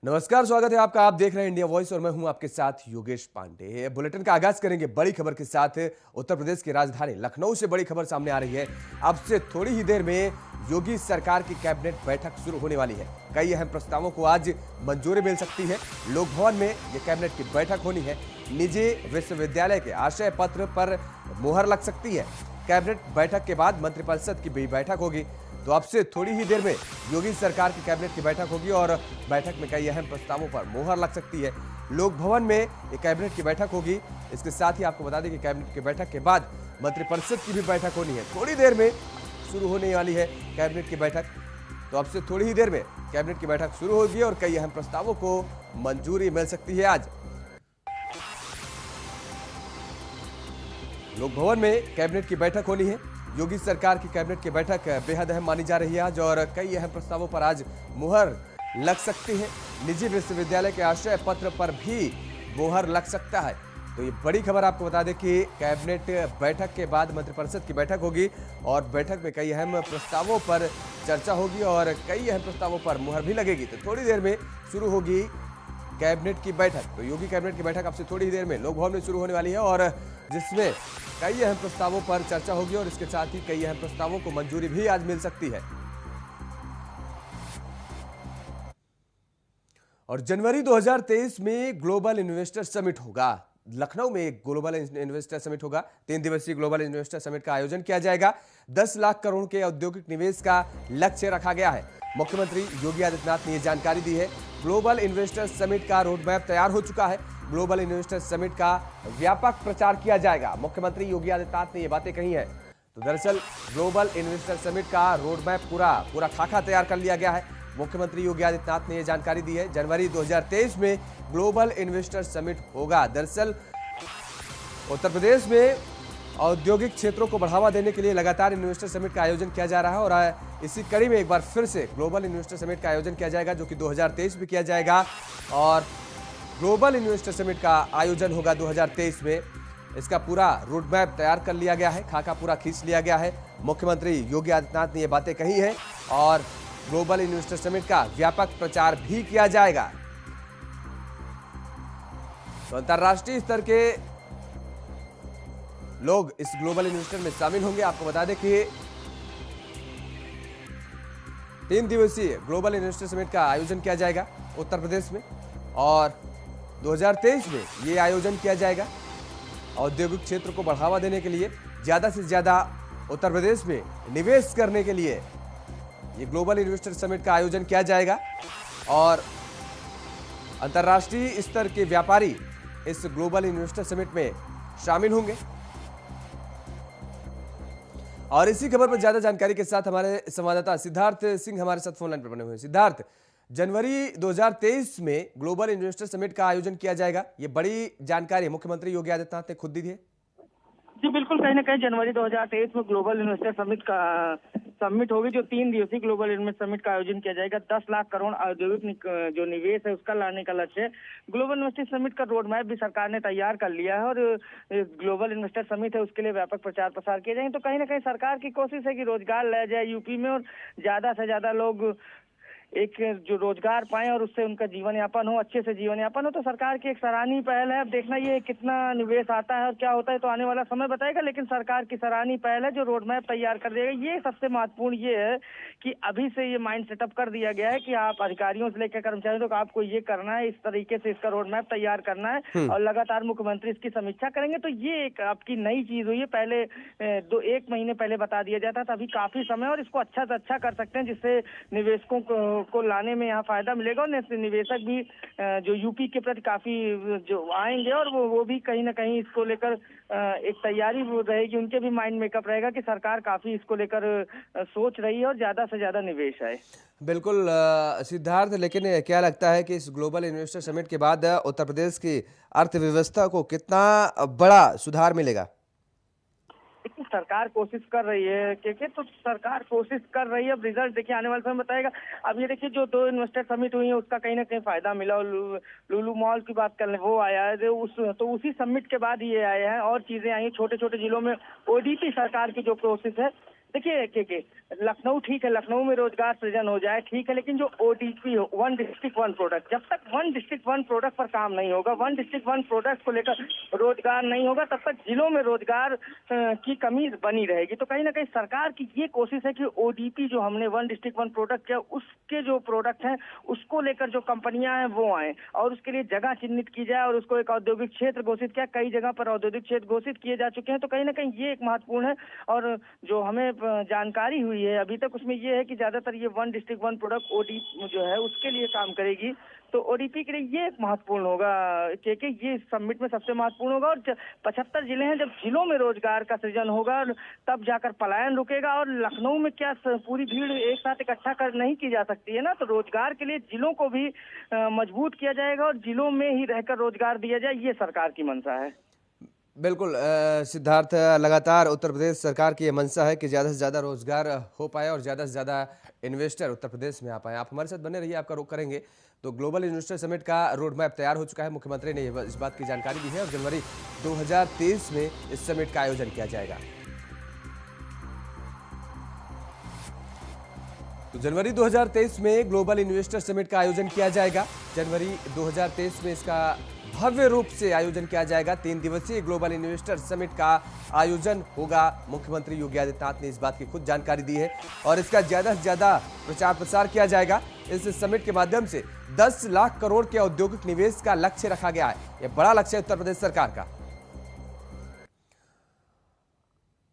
नमस्कार, स्वागत है आपका। आप देख रहे हैं इंडिया वॉइस और मैं हूं आपके साथ योगेश पांडे। बुलेटिन का आगाज करेंगे बड़ी खबर के साथ। उत्तर प्रदेश की राजधानी लखनऊ से बड़ी खबर सामने आ रही है। अब से थोड़ी ही देर में योगी सरकार की कैबिनेट बैठक शुरू होने वाली है। कई अहम प्रस्तावों को आज मंजूरी मिल सकती है। लोक भवन में ये कैबिनेट की बैठक होनी है। निजी विश्वविद्यालय के आशय पत्र पर मुहर लग सकती है। कैबिनेट बैठक के बाद मंत्रिपरिषद की भी बैठक होगी। तो अब से थोड़ी ही देर में योगी सरकार की कैबिनेट की बैठक होगी और बैठक में कई अहम प्रस्तावों पर मुहर लग सकती है। लोक भवन में ये कैबिनेट की बैठक होगी। इसके साथ ही आपको बता दें कि कैबिनेट की बैठक के बाद मंत्रिपरिषद की भी बैठक होनी है। थोड़ी देर में शुरू होने वाली है कैबिनेट की बैठक। तो अब से थोड़ी ही देर में कैबिनेट की बैठक शुरू होगी और कई अहम प्रस्तावों को मंजूरी मिल सकती है। आज लोक भवन में कैबिनेट की बैठक होनी है। योगी सरकार की कैबिनेट की बैठक बेहद अहम मानी जा रही है आज और कई अहम प्रस्तावों पर आज मुहर लग सकती है। निजी विश्वविद्यालय के आशय पत्र पर भी मुहर लग सकता है। तो ये बड़ी खबर आपको बता दें कि कैबिनेट बैठक के बाद मंत्रिपरिषद की बैठक होगी और बैठक में कई अहम प्रस्तावों पर चर्चा होगी और कई अहम प्रस्तावों पर मुहर भी लगेगी। तो थोड़ी देर में शुरू होगी कैबिनेट की बैठक। तो योगी कैबिनेट की बैठक अब से थोड़ी ही देर में लोक भवन में शुरू होने वाली है और जिसमें कई अहम प्रस्तावों पर चर्चा होगी और इसके साथ ही कई अहम प्रस्तावों को मंजूरी भी आज मिल सकती है। और जनवरी 2023 में ग्लोबल इन्वेस्टर समिट होगा। लखनऊ में एक ग्लोबल इन्वेस्टर समिट होगा। 3 दिवसीय ग्लोबल इन्वेस्टर समिट का आयोजन किया जाएगा। 10 लाख करोड़ के औद्योगिक निवेश का लक्ष्य रखा गया है। मुख्यमंत्री योगी आदित्यनाथ ने यह जानकारी दी है। ग्लोबल इन्वेस्टर समिट का रोड मैप तैयार हो चुका है। ग्लोबल इन्वेस्टर समिट का व्यापक प्रचार किया जाएगा। मुख्यमंत्री योगी आदित्यनाथ ने ये बातें कही हैं। तो दरअसल ग्लोबल इन्वेस्टर समिट का रोड मैप पूरा खाका तैयार कर लिया गया है। मुख्यमंत्री योगी आदित्यनाथ ने यह जानकारी दी है। जनवरी 2023 में ग्लोबल इन्वेस्टर समिट होगा। दरअसल उत्तर प्रदेश में औद्योगिक क्षेत्रों को बढ़ावा देने के लिए लगातार इन्वेस्टर समिट का आयोजन किया जा रहा है और इसी कड़ी में एक बार फिर से ग्लोबल इन्वेस्टर समिट का आयोजन किया जाएगा, जो कि 2023 में किया जाएगा। और ग्लोबल इन्वेस्टर समिट का आयोजन होगा 2023 में। इसका पूरा रोड मैप तैयार कर लिया गया है, खाका पूरा खींच लिया गया है। मुख्यमंत्री योगी आदित्यनाथ ने यह बातें कही है और ग्लोबल इन्वेस्टर समिट का व्यापक प्रचार भी किया जाएगा। तो अंतरराष्ट्रीय स्तर के लोग इस ग्लोबल इन्वेस्टर में शामिल होंगे। आपको बता दें कि 3 दिवसीय ग्लोबल इन्वेस्टर समिट का आयोजन किया जाएगा उत्तर प्रदेश में और 2023 में यह आयोजन किया जाएगा। औद्योगिक क्षेत्र को बढ़ावा देने के लिए, ज्यादा से ज्यादा उत्तर प्रदेश में निवेश करने के लिए ये ग्लोबल इन्वेस्टर समिट का आयोजन किया जाएगा और अंतर्राष्ट्रीय स्तर के व्यापारी इस ग्लोबल इन्वेस्टर समिट में शामिल होंगे। और इसी खबर पर ज्यादा जानकारी के साथ हमारे संवाददाता सिद्धार्थ सिंह हमारे साथ फोन लाइन पर बने हुए हैं। सिद्धार्थ, जनवरी 2023 में ग्लोबल इन्वेस्टर समिट का आयोजन किया जाएगा, ये बड़ी जानकारी मुख्यमंत्री योगी आदित्यनाथ ने खुद दी है। जी बिल्कुल, कहीं ना कहीं जनवरी 2023 में ग्लोबल इन्वेस्टर समिट होगी, जो 3 दिवसीय ग्लोबल इन्वेस्टर समिट का आयोजन किया जाएगा। 10 लाख करोड़ औद्योगिक जो निवेश है उसका लाने का लक्ष्य है। ग्लोबल इन्वेस्टर समिट का रोड मैप भी सरकार ने तैयार कर लिया है और ग्लोबल इन्वेस्टर समिट है उसके लिए व्यापक प्रचार प्रसार किए जाएंगे। तो कहीं ना कहीं सरकार की कोशिश है कि रोजगार लाया जाए यूपी में और ज्यादा से ज्यादा लोग एक जो रोजगार पाएं और उससे उनका जीवन यापन हो, अच्छे से जीवन यापन हो। तो सरकार की एक सराहनीय पहल है। अब देखना ये कितना निवेश आता है और क्या होता है तो आने वाला समय बताएगा, लेकिन सरकार की सराहनीय पहल है जो रोड मैप तैयार कर देगा। ये सबसे महत्वपूर्ण ये है कि अभी से ये माइंड सेटअप कर दिया गया है कि आप अधिकारियों से लेकर कर्मचारियों तक आपको ये करना है, इस तरीके से इसका रोड मैप तैयार करना है और लगातार मुख्यमंत्री इसकी समीक्षा करेंगे। तो ये एक आपकी नई चीज हुई है। पहले 1 महीने पहले बता दिया जाता था, अभी काफी समय और इसको अच्छा से अच्छा कर सकते हैं, जिससे निवेशकों को लाने में यहाँ फायदा मिलेगा और निवेशक भी जो यूपी के प्रति काफी जो आएंगे और वो भी कहीं ना कहीं इसको लेकर एक तैयारी रहेगी, उनके भी माइंड मेकअप रहेगा कि सरकार काफी इसको लेकर सोच रही है और ज्यादा से ज्यादा निवेश है। बिल्कुल सिद्धार्थ, लेकिन क्या लगता है कि इस ग्लोबल इन्वेस्टर समिट के बाद उत्तर प्रदेश की अर्थव्यवस्था को कितना बड़ा सुधार मिलेगा? सरकार कोशिश कर रही है क्योंकि तो सरकार कोशिश कर रही है। अब रिजल्ट देखिए आने वाले समय बताएगा। अब ये देखिए जो 2 इन्वेस्टर समिट हुई है उसका कहीं ना कहीं फायदा मिला और लुलु मॉल की बात कर ले वो आया है तो उसी समिट के बाद ये आए हैं और चीजें आई हैं। छोटे छोटे जिलों में ओडीपी सरकार की जो कोशिश है देखिए के लखनऊ ठीक है, लखनऊ में रोजगार सृजन हो जाए ठीक है, लेकिन जो ओडीपी हो, वन डिस्ट्रिक्ट वन प्रोडक्ट, जब तक वन डिस्ट्रिक्ट वन प्रोडक्ट पर काम नहीं होगा, वन डिस्ट्रिक्ट वन प्रोडक्ट को लेकर रोजगार नहीं होगा, तब तक जिलों में रोजगार की कमी बनी रहेगी। तो कहीं ना कहीं सरकार की ये कोशिश है कि ओडीपी जो हमने वन डिस्ट्रिक्ट वन प्रोडक्ट किया, उसके जो प्रोडक्ट हैं उसको लेकर जो कंपनियां हैं वो आए और उसके लिए जगह चिन्हित की जाए और उसको एक औद्योगिक क्षेत्र घोषित किया। कई जगह पर औद्योगिक क्षेत्र घोषित किए जा चुके हैं। तो कहीं ना कहीं ये एक महत्वपूर्ण है और जो हमें जानकारी हुई है अभी तक, उसमें ये है कि ज्यादातर ये one district one product OD जो है उसके लिए काम करेगी। तो ओडीपी के लिए ये एक महत्वपूर्ण होगा कि ये समिट में सबसे महत्वपूर्ण होगा। और 75 जिले हैं, जब जिलों में रोजगार का सृजन होगा तब जाकर पलायन रुकेगा। और लखनऊ में क्या पूरी भीड़ एक साथ इकट्ठा कर नहीं की जा सकती है ना, तो रोजगार के लिए जिलों को भी मजबूत किया जाएगा और जिलों में ही रहकर रोजगार दिया जाए, ये सरकार की मंशा है। बिल्कुल सिद्धार्थ, लगातार उत्तर प्रदेश सरकार की ये मंशा है कि ज़्यादा से ज़्यादा रोजगार हो पाए और ज़्यादा से ज़्यादा इन्वेस्टर उत्तर प्रदेश में आ पाए। आप हमारे साथ बने रहिए, आपका रुख करेंगे। तो ग्लोबल इन्वेस्टर समिट का रोड मैप तैयार हो चुका है, मुख्यमंत्री ने इस बात की जानकारी दी है और जनवरी 2023 में इस समिट का आयोजन किया जाएगा। तो जनवरी 2023 में ग्लोबल इन्वेस्टर समिट का आयोजन किया जाएगा। जनवरी 2023 में इसका भव्य रूप से आयोजन किया जाएगा। 3 दिवसीय ग्लोबल इन्वेस्टर समिट का आयोजन होगा। मुख्यमंत्री योगी आदित्यनाथ ने इस बात की खुद जानकारी दी है और इसका ज्यादा से ज्यादा प्रचार प्रसार किया जाएगा। इस समिट के माध्यम से 10 लाख करोड़ के औद्योगिक निवेश का लक्ष्य रखा गया है। यह बड़ा लक्ष्य है उत्तर प्रदेश सरकार का।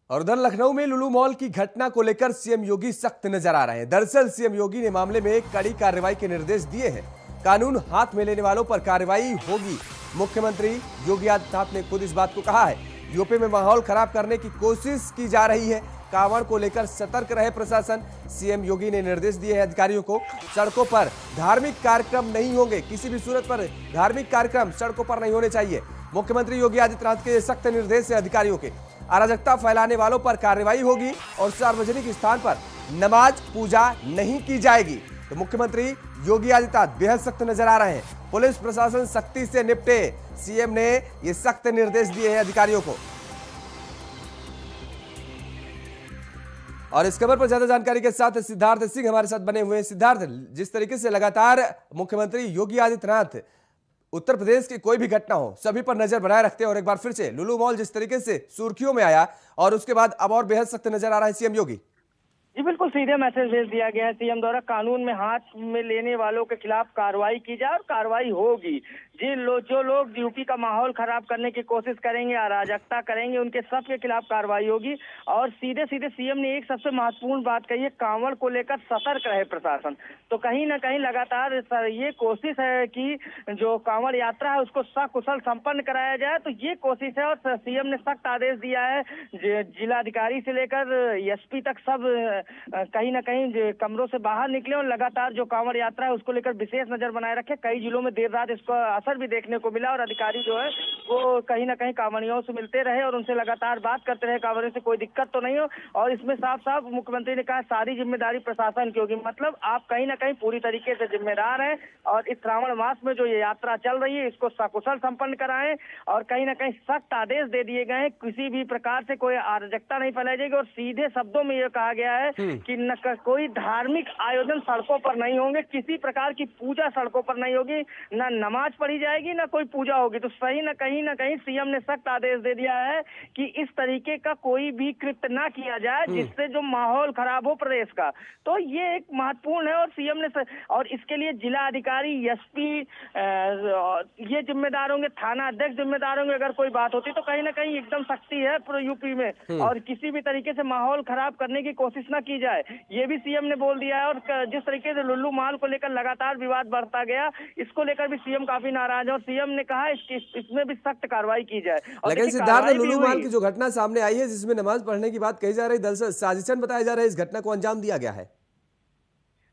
और उधर लखनऊ में लुलु मॉल की घटना को लेकर सीएम योगी सख्त नजर आ रहे हैं। दरअसल सीएम योगी ने मामले में कड़ी कार्रवाई के निर्देश दिए हैं। कानून हाथ में लेने वालों पर कार्रवाई होगी। मुख्यमंत्री योगी आदित्यनाथ ने खुद इस बात को कहा है। यूपी में माहौल खराब करने की कोशिश की जा रही है। कांवड़ को लेकर सतर्क रहे प्रशासन। सीएम योगी ने निर्देश दिए हैं अधिकारियों को। सड़कों पर धार्मिक कार्यक्रम नहीं होंगे, किसी भी सूरत पर धार्मिक कार्यक्रम सड़कों पर नहीं होने चाहिए। मुख्यमंत्री योगी आदित्यनाथ के सख्त निर्देश है अधिकारियों के। अराजकता फैलाने वालों पर कार्रवाई होगी और सार्वजनिक स्थान पर नमाज पूजा नहीं की जाएगी। तो मुख्यमंत्री योगी आदित्यनाथ बेहद सख्त नजर आ रहे हैं। पुलिस प्रशासन सख्ती से निपटे, सीएम ने ये सख्त निर्देश दिए हैं अधिकारियों को। और इस खबर पर ज्यादा जानकारी के साथ सिद्धार्थ सिंह हमारे साथ बने हुए हैं। सिद्धार्थ, जिस तरीके से लगातार मुख्यमंत्री योगी आदित्यनाथ उत्तर प्रदेश की कोई भी घटना हो सभी पर नजर बनाए रखते हैं और एक बार फिर से लुलु मॉल जिस तरीके से सुर्खियों में आया और उसके बाद अब और बेहद सख्त नजर आ रहा है सीएम योगी। जी बिल्कुल, सीधे मैसेज भेज दिया गया है सीएम द्वारा। कानून में हाथ में लेने वालों के खिलाफ कार्रवाई की जाए और कार्रवाई होगी। जो लोग यूपी का माहौल खराब करने की कोशिश करेंगे, अराजकता करेंगे, उनके सब के खिलाफ कार्रवाई होगी। और सीधे सीधे सीएम ने एक सबसे महत्वपूर्ण बात कही है, कांवड़ को लेकर सतर्क रहे प्रशासन। तो कहीं ना कहीं लगातार ये कोशिश है कि जो कांवड़ यात्रा है उसको सकुशल संपन्न कराया जाए। तो ये कोशिश है और सीएम ने सख्त आदेश दिया है जिलाधिकारी से लेकर एसपी तक, सब कहीं ना कहीं कमरों से बाहर निकले और लगातार जो कांवड़ यात्रा है उसको लेकर विशेष नजर बनाए रखे। कई जिलों में देर रात इसका असर भी देखने को मिला और अधिकारी जो है वो कहीं ना कहीं कांवड़ियों से मिलते रहे और उनसे लगातार बात करते रहे, कांवड़ियों से कोई दिक्कत तो नहीं हो। और इसमें साफ साफ मुख्यमंत्री ने कहा सारी जिम्मेदारी प्रशासन की होगी, मतलब आप कहीं ना कहीं पूरी तरीके से जिम्मेदार हैं और इस श्रावण मास में जो ये यात्रा चल रही है इसको सकुशल संपन्न कराएं। और कहीं ना कहीं सख्त आदेश दे दिए गए हैं, किसी भी प्रकार से कोई अराजकता नहीं फैलाई जाएगी। और सीधे शब्दों में ये कहा गया है कि न कोई धार्मिक आयोजन सड़कों पर नहीं होंगे, किसी प्रकार की पूजा सड़कों पर नहीं होगी, न नमाज पढ़ी जाएगी न कोई पूजा होगी। तो सही न कहीं सीएम ने सख्त आदेश दे दिया है कि इस तरीके का कोई भी कृत्य ना किया जाए जिससे जो माहौल खराब हो प्रदेश का। तो ये एक महत्वपूर्ण है और सीएम ने और इसके लिए जिला अधिकारी, एसपी ये जिम्मेदार होंगे, थाना अध्यक्ष जिम्मेदार होंगे। अगर कोई बात होती तो कहीं ना कहीं एकदम सख्ती है पूरे यूपी में और किसी भी तरीके से माहौल खराब करने की कोशिश ना की जाए, ये भी सीएम ने बोल दिया है। और जिस तरीके से लुल्लू मॉल को लेकर लगातार विवाद बढ़ता गया, इसको लेकर भी सीएम काफी नाराज है और सीएम ने कहा इसमें भी सख्त कार्रवाई की जाए। लेकिन सिद्धार्थ, लुल्लू मॉल की जो घटना सामने आई है जिसमें नमाज पढ़ने की बात कही जा रही है, दरअसल साजिशन बताया जा रहा है, इस घटना को अंजाम दिया गया है।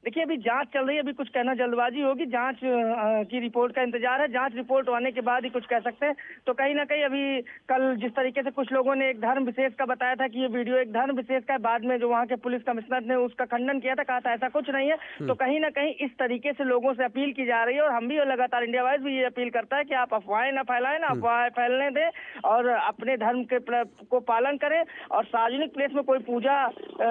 देखिए अभी जांच चल रही है, अभी कुछ कहना जल्दबाजी होगी। जांच की रिपोर्ट का इंतजार है, जांच रिपोर्ट आने के बाद ही कुछ कह सकते हैं। तो कहीं ना कहीं अभी कल जिस तरीके से कुछ लोगों ने एक धर्म विशेष का बताया था कि ये वीडियो एक धर्म विशेष का है, बाद में जो वहाँ के पुलिस कमिश्नर ने उसका खंडन किया था, कहा था ऐसा कुछ नहीं है। तो कहीं ना कहीं इस तरीके से लोगों से अपील की जा रही है, और हम भी लगातार इंडिया वाइज भी ये अपील करता है कि आप अफवाहें ना फैलाएं, ना अफवाहें फैलने दें, और अपने धर्म के को पालन करें। और सार्वजनिक प्लेस में कोई पूजा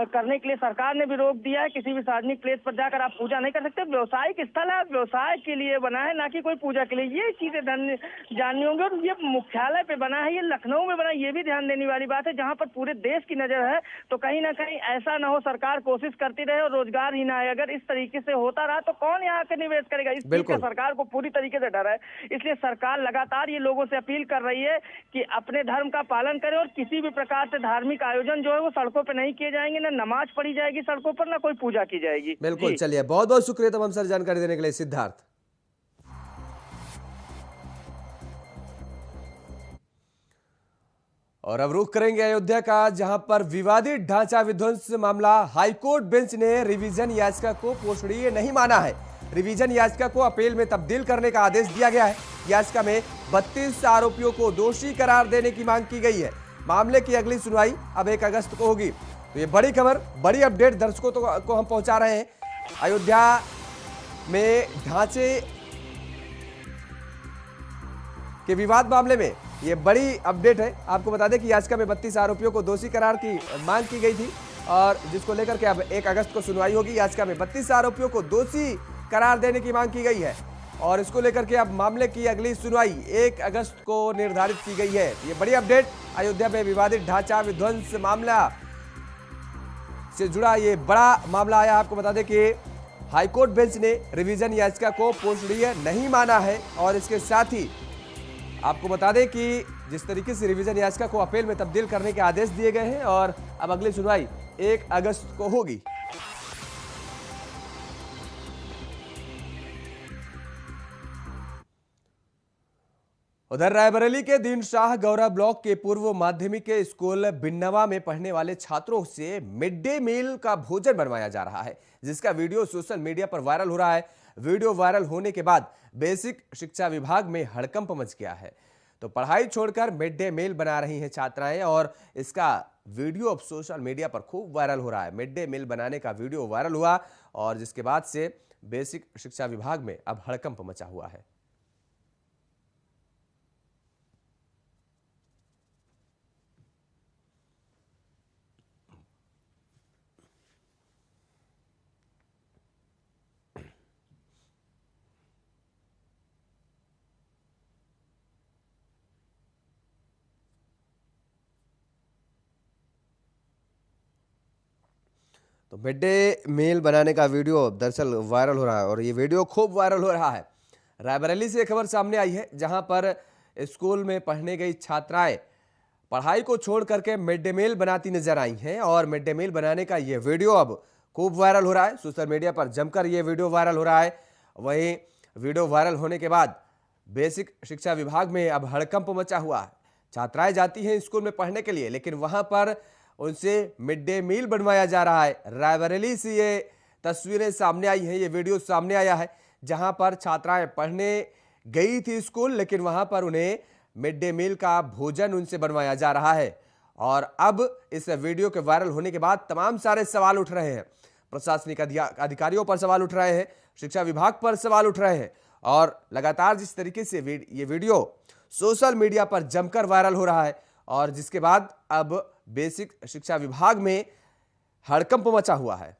करने के लिए सरकार ने भी रोक दिया है। किसी भी सार्वजनिक प्लेस पर जाकर आप पूजा नहीं कर सकते। व्यवसायिक स्थल है, व्यवसाय के लिए बना है, ना कि कोई पूजा के लिए। ये चीजें जाननी होंगी। और ये मुख्यालय पे बना है, ये लखनऊ में बना है, ये भी ध्यान देने वाली बात है, जहां पर पूरे देश की नजर है। तो कहीं ना कहीं ऐसा ना हो सरकार कोशिश करती रहे और रोजगार ही ना आए। अगर इस तरीके से होता रहा तो कौन यहाँ के निवेश करेगा? इस चीज का सरकार को पूरी तरीके से डर है। इसलिए सरकार लगातार ये लोगों से अपील कर रही है कि अपने धर्म का पालन करें, और किसी भी प्रकार से धार्मिक आयोजन जो है वो सड़कों पर नहीं किए जाएंगे, ना नमाज पढ़ी जाएगी सड़कों पर, ना कोई पूजा की जाएगी। बिल्कुल, चलिए बहुत बहुत शुक्रिया तमाम सर जानकारी देने के लिए सिद्धार्थ। और अब रुख करेंगे अयोध्या का, जहां पर विवादित ढांचा विध्वंस मामला हाईकोर्ट बेंच ने रिवीजन याचिका को पोषणीय नहीं माना है। रिवीजन याचिका को अपील में तब्दील करने का आदेश दिया गया है। याचिका में 32 आरोपियों को दोषी करार देने की मांग की गई है। मामले की अगली सुनवाई अब 1 अगस्त को होगी। तो ये बड़ी खबर, बड़ी अपडेट दर्शकों को हम पहुंचा रहे हैं। अयोध्या में ढांचे के विवाद मामले में ये बड़ी अपडेट है। आपको बता दें कि याचिका में 32 आरोपियों को दोषी करार की मांग की गई थी, और जिसको लेकर के अब 1 अगस्त को सुनवाई होगी। याचिका में 32 आरोपियों को दोषी करार देने की मांग की गई है, और इसको लेकर के अब मामले की अगली सुनवाई 1 अगस्त को निर्धारित की गई है। ये बड़ी अपडेट, अयोध्या में विवादित ढांचा विध्वंस मामला से जुड़ा ये बड़ा मामला आया। आपको बता दें कि हाईकोर्ट बेंच ने रिवीजन याचिका को पोषणीय नहीं माना है, और इसके साथ ही आपको बता दें कि जिस तरीके से रिवीजन याचिका को अपील में तब्दील करने के आदेश दिए गए हैं, और अब अगली सुनवाई 1 अगस्त को होगी। उधर रायबरेली के दीन शाह गौरा ब्लॉक के पूर्व माध्यमिक स्कूल बिन्नवा में पढ़ने वाले छात्रों से मिड डे मील का भोजन बनवाया जा रहा है, जिसका वीडियो सोशल मीडिया पर वायरल हो रहा है। वीडियो वायरल होने के बाद बेसिक शिक्षा विभाग में हड़कंप मच गया है। तो पढ़ाई छोड़कर मिड डे मील बना रही हैं छात्राएं, और इसका वीडियो अब सोशल मीडिया पर खूब वायरल हो रहा है। मिड डे मील बनाने का वीडियो वायरल हुआ, और जिसके बाद से बेसिक शिक्षा विभाग में अब हड़कंप मचा हुआ है। तो मिड डे मील बनाने का वीडियो दरअसल वायरल हो रहा है, और ये वीडियो खूब वायरल हो रहा है। रायबरेली से खबर सामने आई है, जहां पर स्कूल में पढ़ने गई छात्राएं पढ़ाई को छोड़ करके मिड डे मील बनाती नजर आई हैं, और मिड डे मील बनाने का ये वीडियो अब खूब वायरल हो रहा है। सोशल मीडिया पर जमकर ये वीडियो वायरल हो रहा है। वहीं वीडियो वायरल होने के बाद बेसिक शिक्षा विभाग में अब हड़कंप मचा हुआ है। छात्राएं जाती हैं स्कूल में पढ़ने के लिए, लेकिन वहां पर उनसे मिड डे मील बनवाया जा रहा है। रायबरेली से ये तस्वीरें सामने आई हैं, ये वीडियो सामने आया है, जहां पर छात्राएं पढ़ने गई थी स्कूल, लेकिन वहां पर उन्हें मिड डे मील का भोजन उनसे बनवाया जा रहा है। और अब इस वीडियो के वायरल होने के बाद तमाम सारे सवाल उठ रहे हैं। प्रशासनिक अधिकारियों पर सवाल उठ रहे हैं, शिक्षा विभाग पर सवाल उठ रहे हैं, और लगातार जिस तरीके से ये वीडियो सोशल मीडिया पर जमकर वायरल हो रहा है, और जिसके बाद अब बेसिक शिक्षा विभाग में हड़कंप मचा हुआ है।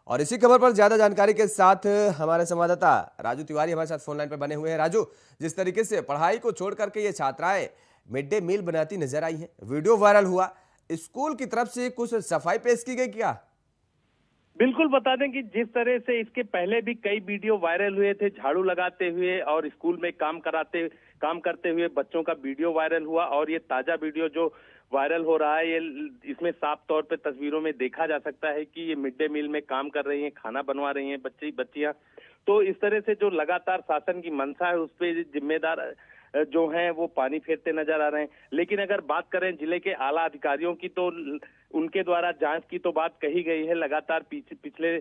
और इसी खबर पर ज्यादा जानकारी के साथ हमारे संवाददाता राजू तिवारी हमारे साथ फोन लाइन पर बने हुए हैं। राजू, जिस तरीके से पढ़ाई को छोड़ करके ये छात्राएं मिड डे मील बनाती नजर आई हैं, वीडियो वायरल हुआ, स्कूल की तरफ से कुछ सफाई पेश की गई क्या? बिल्कुल, बता दें कि जिस तरह से इसके पहले भी कई वीडियो वायरल हुए थे झाड़ू लगाते हुए और स्कूल में काम करते हुए बच्चों का वीडियो वायरल हुआ, और ये ताजा वीडियो जो वायरल हो रहा है, ये इसमें साफ तौर पे तस्वीरों में देखा जा सकता है कि ये मिड डे मील में काम कर रही हैं, खाना बनवा रही हैं बच्चियां। तो इस तरह से जो लगातार शासन की मंशा है उस पर जिम्मेदार जो हैं वो पानी फेरते नजर आ रहे हैं। लेकिन अगर बात करें जिले के आला अधिकारियों की तो उनके द्वारा जांच की तो बात कही गई है। लगातार पिछले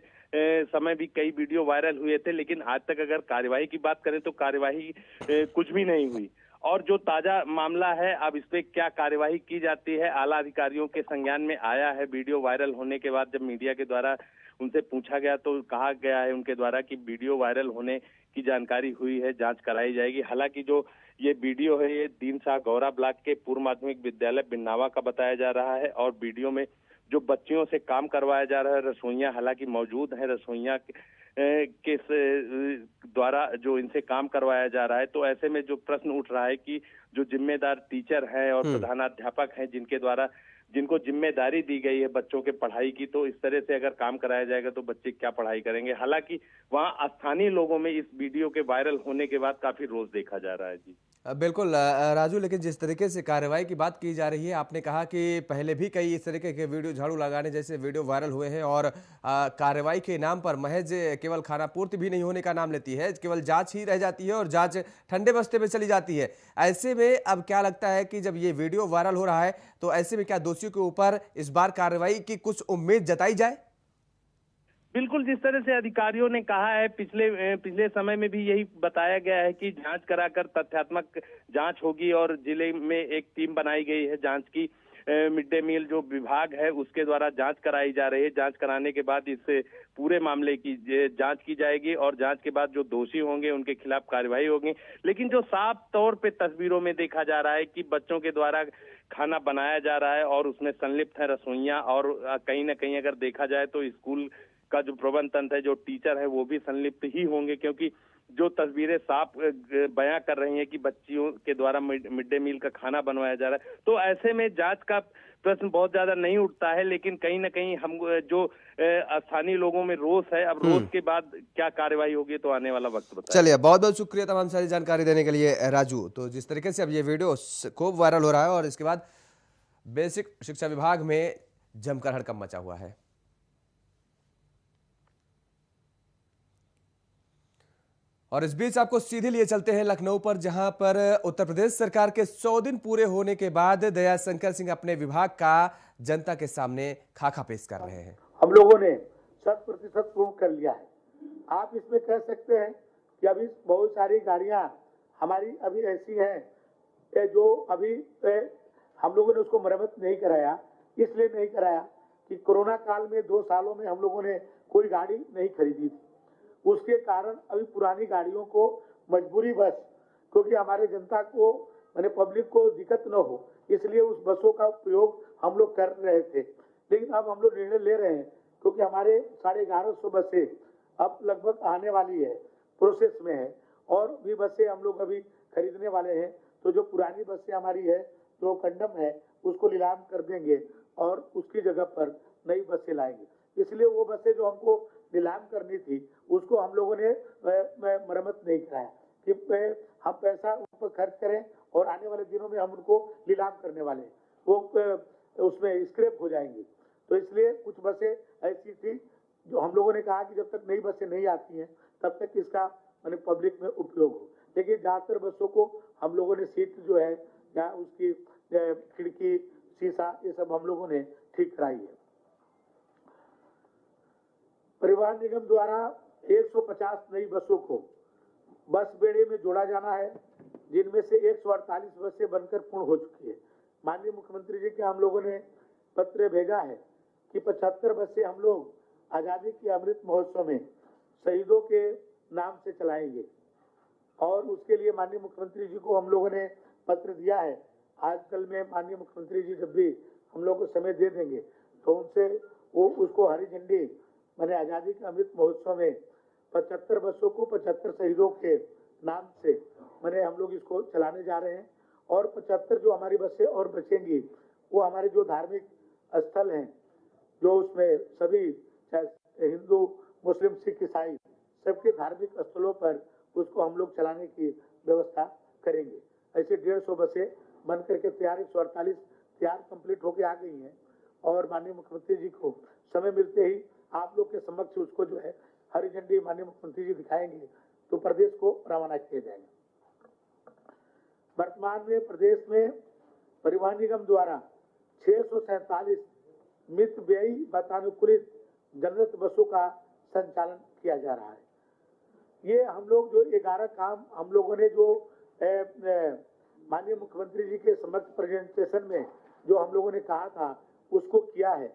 समय भी कई वीडियो वायरल हुए थे, लेकिन आज तक अगर कार्यवाही की बात करें तो कार्यवाही कुछ भी नहीं हुई। और जो ताजा मामला है, अब इस पे क्या कार्यवाही की जाती है, आला अधिकारियों के संज्ञान में आया है। वीडियो वायरल होने के बाद जब मीडिया के द्वारा उनसे पूछा गया तो कहा गया है उनके द्वारा कि वीडियो वायरल होने की जानकारी हुई है, जांच कराई जाएगी। हालांकि जो ये वीडियो है ये दीन शाह गौरा ब्लॉक के पूर्व माध्यमिक विद्यालय बिन्नावा का बताया जा रहा है और वीडियो में जो बच्चियों से काम करवाया जा रहा है, रसोइयां हालांकि मौजूद हैं, रसोइयां के द्वारा जो इनसे काम करवाया जा रहा है। तो ऐसे में जो प्रश्न उठ रहा है कि जो जिम्मेदार टीचर हैं और प्रधानाध्यापक हैं जिनको जिम्मेदारी दी गई है बच्चों के पढ़ाई की, तो इस तरह से अगर काम कराया जाएगा तो बच्चे क्या पढ़ाई करेंगे। हालांकि वहां स्थानीय लोगों में इस वीडियो के वायरल होने के बाद काफी रोष देखा जा रहा है। जी बिल्कुल राजू, लेकिन जिस तरीके से कार्रवाई की बात की जा रही है, आपने कहा कि पहले भी कई इस तरीके के वीडियो झाड़ू लगाने जैसे वीडियो वायरल हुए हैं और कार्रवाई के नाम पर महज केवल खाना पूर्ति भी नहीं होने का नाम लेती है, केवल जांच ही रह जाती है और जांच ठंडे बस्ते में चली जाती है। ऐसे में अब क्या लगता है कि जब ये वीडियो वायरल हो रहा है तो ऐसे में क्या दोषियों के ऊपर इस बार कार्रवाई की कुछ उम्मीद जताई जाए? बिल्कुल, जिस तरह से अधिकारियों ने कहा है, पिछले समय में भी यही बताया गया है कि जांच कराकर तथ्यात्मक जांच होगी और जिले में एक टीम बनाई गई है जांच की। मिड डे मील जो विभाग है उसके द्वारा जांच कराई जा रही है। जांच कराने के बाद इस पूरे मामले की जांच की जाएगी और जांच के बाद जो दोषी होंगे उनके खिलाफ कार्रवाई होगी। लेकिन जो साफ तौर पे तस्वीरों में देखा जा रहा है कि बच्चों के द्वारा खाना बनाया जा रहा है और उसमें संलिप्त है रसोइयां, और कहीं ना कहीं अगर देखा जाए तो स्कूल का जो प्रबंध तंत्र है, जो टीचर है, वो भी संलिप्त ही होंगे, क्योंकि जो तस्वीरें साफ बयां कर रही हैं कि बच्चियों के द्वारा मिड डे मील का खाना बनवाया जा रहा है। तो ऐसे में जांच का प्रश्न बहुत ज्यादा नहीं उठता है, लेकिन कहीं ना कहीं हम जो स्थानीय लोगों में रोष है, अब रोष के बाद क्या कार्रवाई होगी तो आने वाला वक्त बताएगा। चलिए, बहुत बहुत शुक्रिया तमाम सारी जानकारी देने के लिए राजू। तो जिस तरीके से अब ये वीडियो खूब वायरल हो रहा है और इसके बाद बेसिक शिक्षा विभाग में जमकर हड़कंप मचा हुआ है। और इस बीच आपको सीधे लिए चलते हैं लखनऊ पर, जहां पर उत्तर प्रदेश सरकार के 100 दिन पूरे होने के बाद दयाशंकर सिंह अपने विभाग का जनता के सामने खाका पेश कर रहे हैं। हम लोगों ने 100% पूर्ण कर लिया है। आप इसमें कह सकते हैं कि अभी बहुत सारी गाड़ियां हमारी अभी ऐसी हैं जो अभी हम लोगों ने उसको मरम्मत नहीं कराया। इसलिए नहीं कराया कि कोरोना काल में 2 सालों में हम लोगों ने कोई गाड़ी नहीं खरीदी थी। उसके कारण अभी पुरानी गाड़ियों को मजबूरी बस, क्योंकि हमारे जनता को माने पब्लिक को दिक्कत न हो, इसलिए उस बसों का प्रयोग हम लोग कर रहे थे। लेकिन अब हम लोग निर्णय ले रहे हैं, क्योंकि हमारे 1150 बसें अब लगभग आने वाली है, प्रोसेस में है, और भी बसें हम लोग अभी खरीदने वाले हैं। तो जो पुरानी बसें हमारी है, जो कंडम है, उसको नीलाम कर देंगे और उसकी जगह पर नई बसें लाएंगे। इसलिए वो बसें जो हमको नीलाम करनी थी उसको हम लोगों ने मरम्मत नहीं कराया कि हम पैसा उन पर खर्च करें और आने वाले दिनों में हम उनको नीलाम करने वाले हैं, वो उसमें स्क्रैप हो जाएंगी। तो इसलिए कुछ बसें ऐसी थी जो हम लोगों ने कहा कि जब तक नई बसें नहीं आती हैं तब तक इसका माने पब्लिक में उपयोग हो। लेकिन ज्यादातर बसों को हम लोगों ने सीट जो है या उसकी खिड़की, शीशा, ये सब हम लोगों ने ठीक कराई है। परिवहन निगम द्वारा 150 नई बसों को बस बेड़े में जोड़ा जाना है, जिनमें से 148 बसें बनकर पूर्ण हो चुकी है। माननीय मुख्यमंत्री जी के हम लोगों ने पत्र भेजा है कि 75 बसें हम लोग आजादी के अमृत महोत्सव में शहीदों के नाम से चलाएंगे, और उसके लिए माननीय मुख्यमंत्री जी को हम लोगों ने पत्र दिया है। आजकल में माननीय मुख्यमंत्री जी जब भी हम लोग को समय दे देंगे तो उनसे वो उसको हरी झंडी मैंने आजादी के अमृत महोत्सव में 75 बसों को 75 शहीदों के नाम से मैंने हम लोग इसको चलाने जा रहे हैं। और 75 जो हमारी बसें और बचेंगी वो हमारे जो धार्मिक स्थल हैं, जो उसमें सभी चाहे हिंदू, मुस्लिम, सिख, ईसाई सबके धार्मिक स्थलों पर उसको हम लोग चलाने की व्यवस्था करेंगे। ऐसे 150 बसें बन करके तैयार, 148 तैयार कंप्लीट होके आ गई हैं, और माननीय मुख्यमंत्री जी को समय मिलते ही आप लोग के समक्ष उसको जो है हरी झंडी माननीय मुख्यमंत्री जी दिखाएंगे तो प्रदेश को रवाना किया जाएगा। वर्तमान में प्रदेश में परिवहन निगम द्वारा 647 मित व्ययी वातानुकूलित जनरत बसों का संचालन किया जा रहा है। ये हम लोग जो 11 काम हम लोगों ने जो माननीय मुख्यमंत्री जी के समक्ष प्रेजेंटेशन में जो हम लोगों ने कहा था उसको किया है।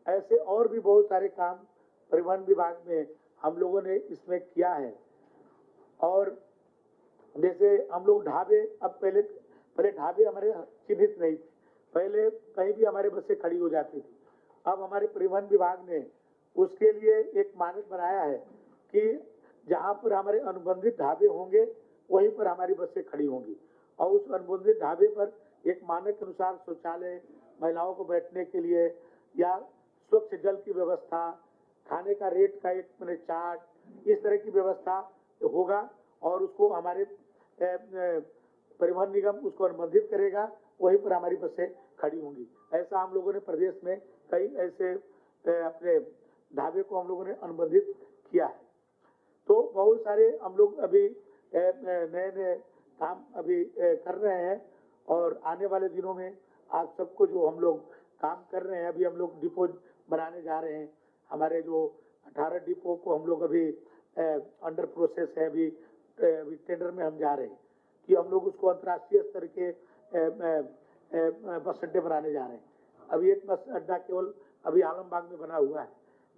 ऐसे और भी बहुत सारे काम परिवहन विभाग में हम लोगों ने इसमें किया है। और जैसे हम लोग ढाबे, अब पहले ढाबे हमारे चिन्हित नहीं थे, पहले कहीं भी हमारे बसें खड़ी हो जाती थी। अब हमारे परिवहन विभाग ने उसके लिए एक मानक बनाया है कि जहां पर हमारे अनुबंधित ढाबे होंगे वहीं पर हमारी बसें खड़ी होंगी और उस अनुबंधित ढाबे पर एक मानक के अनुसार शौचालय, महिलाओं को बैठने के लिए या स्वच्छ जल की व्यवस्था, खाने का रेट का एक चार्ट, इस तरह की व्यवस्था होगा और उसको हमारे परिवहन निगम उसको अनुबंधित करेगा, वहीं पर हमारी बसें खड़ी होंगी। ऐसा हम लोगों ने प्रदेश में कई ऐसे अपने ढाबे को हम लोगों ने अनुबंधित किया है। तो बहुत सारे हम लोग अभी नए काम अभी कर रहे हैं और आने वाले दिनों में आप सबको जो हम लोग काम कर रहे हैं, अभी हम लोग डिपो बनाने जा रहे हैं। हमारे जो 18 डिपो को हम लोग अभी अंडर प्रोसेस है, अभी टेंडर में हम जा रहे हैं कि हम लोग उसको अंतर्राष्ट्रीय स्तर के बस अड्डे बनाने जा रहे हैं। अभी एक बस अड्डा केवल अभी आलमबाग में बना हुआ है,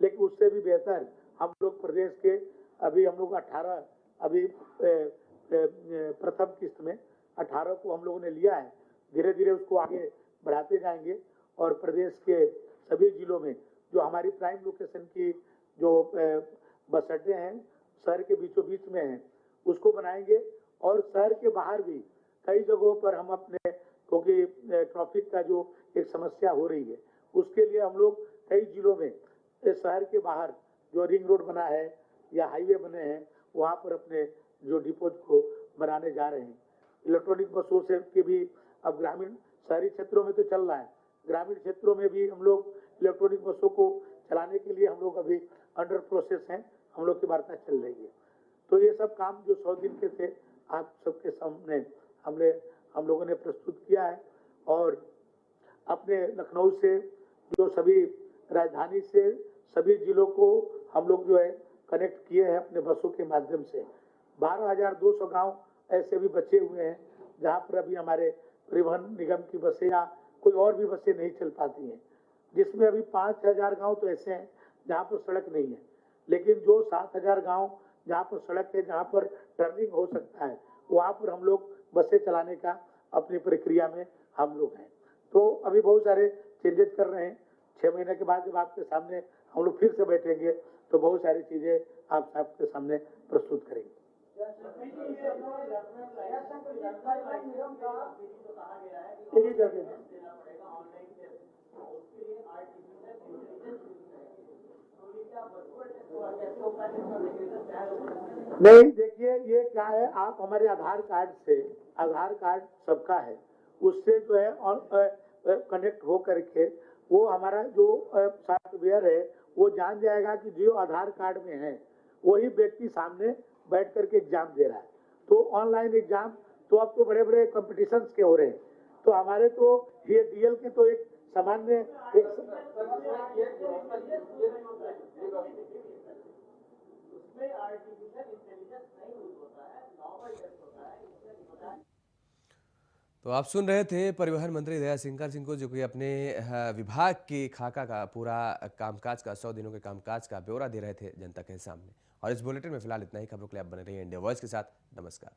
लेकिन उससे भी बेहतर हम लोग प्रदेश के अभी हम लोग 18 अभी प्रथम किस्त में 18 को हम लोगों ने लिया है। धीरे धीरे उसको आगे बढ़ाते जाएंगे और प्रदेश के सभी जिलों में जो हमारी प्राइम लोकेशन की जो बस अड्डे हैं शहर के बीचों बीच में हैं उसको बनाएंगे और शहर के बाहर भी कई जगहों पर हम अपने, क्योंकि ट्रैफिक का जो एक समस्या हो रही है उसके लिए हम लोग कई जिलों में शहर के बाहर जो रिंग रोड बना है या हाईवे बने हैं वहाँ पर अपने जो डिपोज को बनाने जा रहे हैं। इलेक्ट्रॉनिक बसों से के भी अब ग्रामीण शहरी क्षेत्रों में तो चल रहा है, ग्रामीण क्षेत्रों में भी हम लोग इलेक्ट्रॉनिक बसों को चलाने के लिए हम लोग अभी अंडर प्रोसेस हैं, हम लोग की वार्ता चल रही है। तो ये सब काम जो 100 दिन के थे आप सबके सामने हम लोगों ने प्रस्तुत किया है और अपने लखनऊ से जो सभी राजधानी से सभी जिलों को हम लोग जो है कनेक्ट किए हैं अपने बसों के माध्यम से। 12,200 गांव ऐसे भी बचे हुए हैं जहां पर अभी हमारे परिवहन निगम की बसें या कोई और भी बसें नहीं चल पाती हैं, जिसमें अभी 5,000 गांव तो ऐसे हैं जहां पर सड़क नहीं है, लेकिन जो 7,000 गांव जहां पर सड़क है, जहां पर टर्निंग हो सकता है, वहां पर हम लोग बसें चलाने का अपनी प्रक्रिया में हम लोग हैं। तो अभी बहुत सारे चेंजेस कर रहे हैं। 6 महीने के बाद जब आपके सामने हम लोग फिर से बैठेंगे तो बहुत सारी चीजें आप सबके सामने प्रस्तुत करेंगे। नहीं, देखिए ये क्या है, आप हमारे आधार कार्ड सबका है, उससे जो है कनेक्ट हो करके वो हमारा जो सॉफ्टवेयर है वो जान जाएगा कि जो आधार कार्ड में है वही व्यक्ति सामने बैठ करके एग्जाम दे रहा है। तो ऑनलाइन एग्जाम तो अब तो बड़े बड़े कॉम्पिटिशन्स के हो रहे हैं, तो हमारे तो ये डीएल के तो एक सामान्य तो आप सुन रहे थे परिवहन मंत्री दयाशंकर सिंह को, जो कि अपने विभाग के खाका का पूरा कामकाज का 100 दिनों के कामकाज का ब्यौरा दे रहे थे जनता के सामने। और इस बुलेटिन में फिलहाल इतना ही। खबरों के लिए आप बने रहिए इंडिया वॉइस के साथ। नमस्कार।